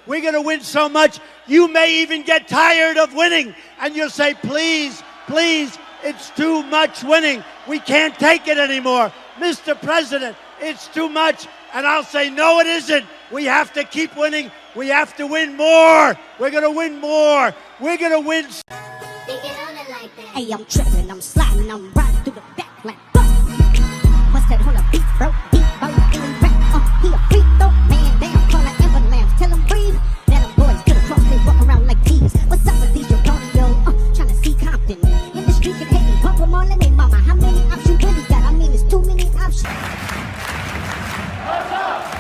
We're going to win so much, you may even get tired of winning. And you'll say, please, please, it's too much winning. We can't take it anymore. Mr. President, it's too much. And I'll say, no, it isn't. We have to keep winning. We have to win more. We're going to win more. We're going to win. Hey, I'm tripping, I'm sliding, I'm riding through the back like fuck. What's that on the beat, bro? Beat, bro, in rap. He a freak, though, man, damn, call that ambulance. Tell him breathe. Then them boys to the cross, they walk around like thieves. What's up with these Jabroni, trying to see Compton. In the street, can hate me, pump them all in they mama. How many options you really got? I mean, it's too many options. What's up?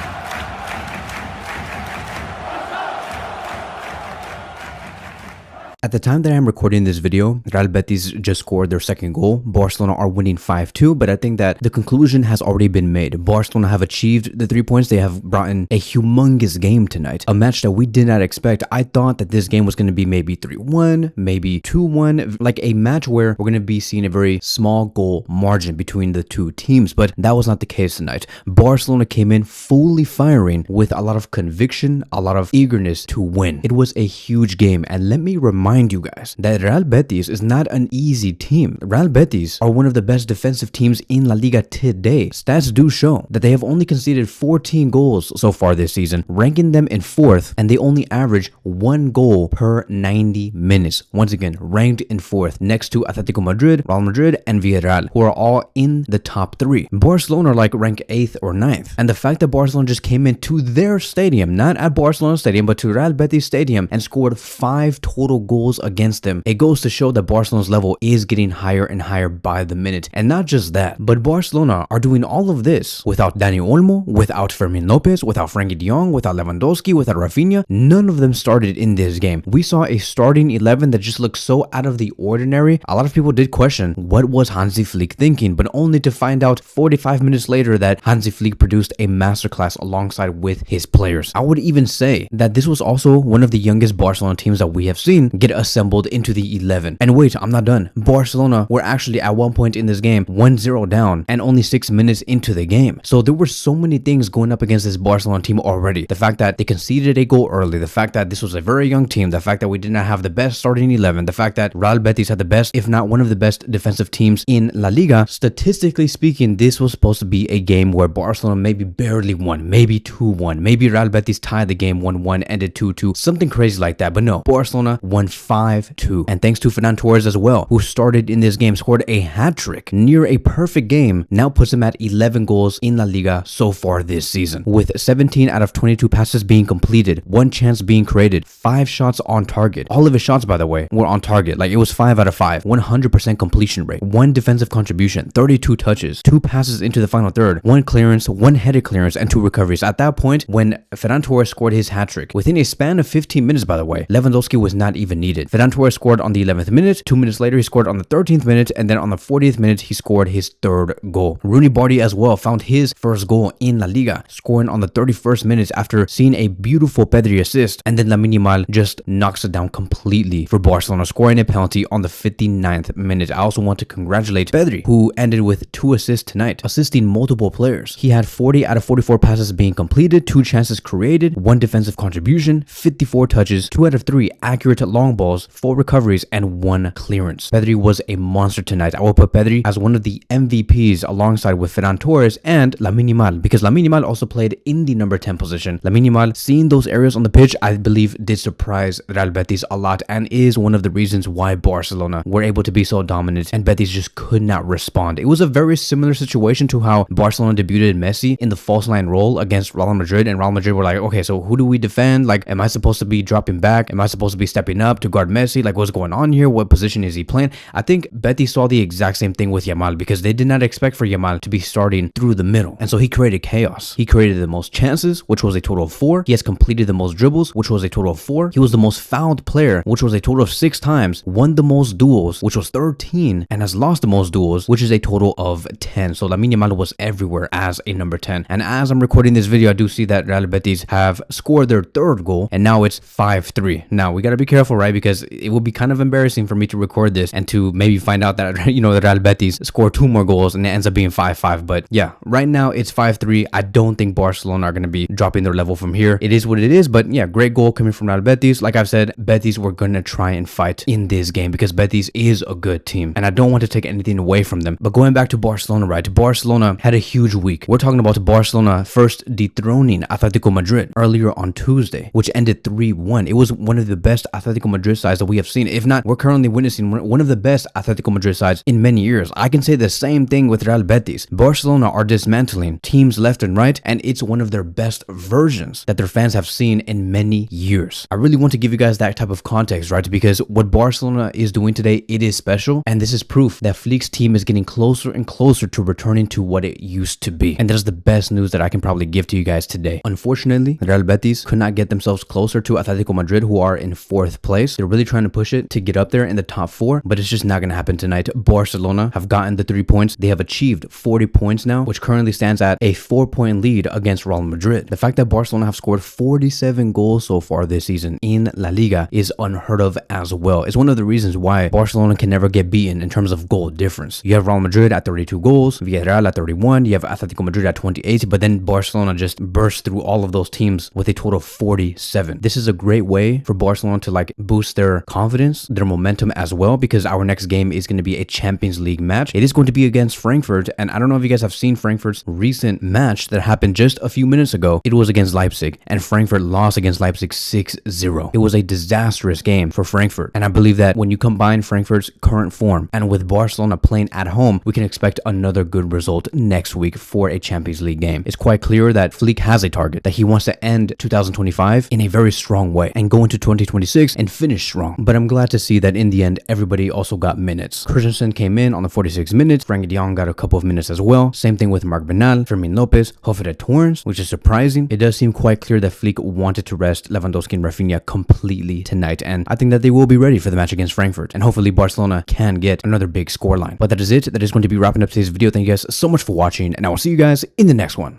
At the time that I'm recording this video, Real Betis just scored their second goal. Barcelona are winning 5-2, but I think that the conclusion has already been made. Barcelona have achieved the 3 points. They have brought in a humongous game tonight, a match that we did not expect. I thought that this game was going to be maybe 3-1, maybe 2-1, like a match where we're going to be seeing a very small goal margin between the two teams, but that was not the case tonight. Barcelona came in fully firing with a lot of conviction, a lot of eagerness to win. It was a huge game, and let me remind you guys that Real Betis is not an easy team. Real Betis are one of the best defensive teams in La Liga today. Stats do show that they have only conceded 14 goals so far this season, ranking them in 4th, and they only average 1 goal per 90 minutes. Once again, ranked in 4th, next to Atletico Madrid, Real Madrid, and Villarreal, who are all in the top 3. Barcelona are like ranked 8th or 9th, and the fact that Barcelona just came into their stadium, not at Barcelona Stadium, but to Real Betis Stadium, and scored 5 total goals against them, it goes to show that Barcelona's level is getting higher and higher by the minute. And not just that, but Barcelona are doing all of this without Dani Olmo, without Fermin Lopez, without Frankie de Jong, without Lewandowski, without Rafinha. None of them started in this game. We saw a starting 11 that just looked so out of the ordinary. A lot of people did question what was Hansi Flick thinking, but only to find out 45 minutes later that Hansi Flick produced a masterclass alongside with his players. I would even say that this was also one of the youngest Barcelona teams that we have seen get assembled into the 11. And wait, I'm not done. Barcelona were actually at one point in this game 1-0 down and only 6 minutes into the game. So there were so many things going up against this Barcelona team already. The fact that they conceded a goal early, the fact that this was a very young team, the fact that we did not have the best starting 11, the fact that Real Betis had the best, if not one of the best defensive teams in La Liga. Statistically speaking, this was supposed to be a game where Barcelona maybe barely won, maybe 2-1, maybe Real Betis tied the game 1-1, ended 2-2, something crazy like that. But no, Barcelona won 5-2, and thanks to Ferran Torres as well, who started in this game, scored a hat-trick, near a perfect game, now puts him at 11 goals in La Liga so far this season, with 17 out of 22 passes being completed, 1 chance being created, 5 shots on target. All of his shots, by the way, were on target. Like, it was 5 out of 5, 100% completion rate, 1 defensive contribution, 32 touches, 2 passes into the final third, 1 clearance, 1 headed clearance, and 2 recoveries. At that point, when Ferran Torres scored his hat-trick, within a span of 15 minutes, by the way, Lewandowski was not even needed. Ferran Torres scored on the 11th minute, 2 minutes later he scored on the 13th minute, and then on the 40th minute he scored his 3rd goal. Roony Bardghji as well found his 1st goal in La Liga, scoring on the 31st minute after seeing a beautiful Pedri assist, and then Lamine Yamal just knocks it down completely for Barcelona, scoring a penalty on the 59th minute. I also want to congratulate Pedri, who ended with 2 assists tonight, assisting multiple players. He had 40 out of 44 passes being completed, 2 chances created, 1 defensive contribution, 54 touches, 2 out of 3 accurate long balls, 4 recoveries, and 1 clearance. Pedri was a monster tonight. I will put Pedri as one of the MVPs alongside with Ferran Torres and Lamine Yamal, because Lamine Yamal also played in the number 10 position. Lamine Yamal, seeing those areas on the pitch, I believe did surprise Real Betis a lot and is one of the reasons why Barcelona were able to be so dominant and Betis just could not respond. It was a very similar situation to how Barcelona debuted Messi in the false line role against Real Madrid, and Real Madrid were like, okay, so who do we defend? Like, am I supposed to be dropping back? Am I supposed to be stepping up to guard Messi? Like, what's going on here? What position is he playing? I think Betis saw the exact same thing with Yamal, because they did not expect for Yamal to be starting through the middle, and so he created chaos. He created the most chances, which was a total of 4. He has completed the most dribbles, which was a total of 4. He was the most fouled player, which was a total of 6 times, won the most duels, which was 13, and has lost the most duels, which is a total of 10. So Lamine Yamal was everywhere as a number 10. And as I'm recording this video, I do see that Real Betis have scored their 3rd goal, and now it's 5-3. Now we gotta be careful, right? right? Because it will be kind of embarrassing for me to record this and to maybe find out that, the Real Betis score 2 more goals and it ends up being 5-5. But yeah, right now it's 5-3. I don't think Barcelona are going to be dropping their level from here. It is what it is, but yeah, great goal coming from Real Betis. Like I've said, Betis were going to try and fight in this game because Betis is a good team and I don't want to take anything away from them. But going back to Barcelona, right? Barcelona had a huge week. We're talking about Barcelona first dethroning Atletico Madrid earlier on Tuesday, which ended 3-1. It was one of the best Atletico Madrid sides that we have seen. If not, we're currently witnessing one of the best Atletico Madrid sides in many years. I can say the same thing with Real Betis. Barcelona are dismantling teams left and right, and it's one of their best versions that their fans have seen in many years. I really want to give you guys that type of context, right? Because what Barcelona is doing today, it is special, and this is proof that Flick's team is getting closer and closer to returning to what it used to be. And that is the best news that I can probably give to you guys today. Unfortunately, Real Betis could not get themselves closer to Atletico Madrid, who are in 4th place. They're really trying to push it to get up there in the top 4, but it's just not going to happen tonight. Barcelona have gotten the 3 points. They have achieved 40 points now, which currently stands at a 4-point lead against Real Madrid. The fact that Barcelona have scored 47 goals so far this season in La Liga is unheard of as well. It's one of the reasons why Barcelona can never get beaten in terms of goal difference. You have Real Madrid at 32 goals, Villarreal at 31, you have Atletico Madrid at 28, but then Barcelona just burst through all of those teams with a total of 47. This is a great way for Barcelona to boost their confidence, their momentum as well, because our next game is going to be a Champions League match. It is going to be against Frankfurt, and I don't know if you guys have seen Frankfurt's recent match that happened just a few minutes ago. It was against Leipzig, and Frankfurt lost against Leipzig 6-0. It was a disastrous game for Frankfurt, and I believe that when you combine Frankfurt's current form and with Barcelona playing at home, we can expect another good result next week for a Champions League game. It's quite clear that Flick has a target, that he wants to end 2025 in a very strong way and go into 2026 and finish strong. But I'm glad to see that in the end, everybody also got minutes. Christensen came in on the 46 minutes. Frank de Jong got a couple of minutes as well. Same thing with Marc Bernal, Fermin Lopez, Hofre Torres, which is surprising. It does seem quite clear that Flick wanted to rest Lewandowski and Rafinha completely tonight, and I think that they will be ready for the match against Frankfurt, and hopefully Barcelona can get another big scoreline. But that is it. That is going to be wrapping up today's video. Thank you guys so much for watching, and I will see you guys in the next one.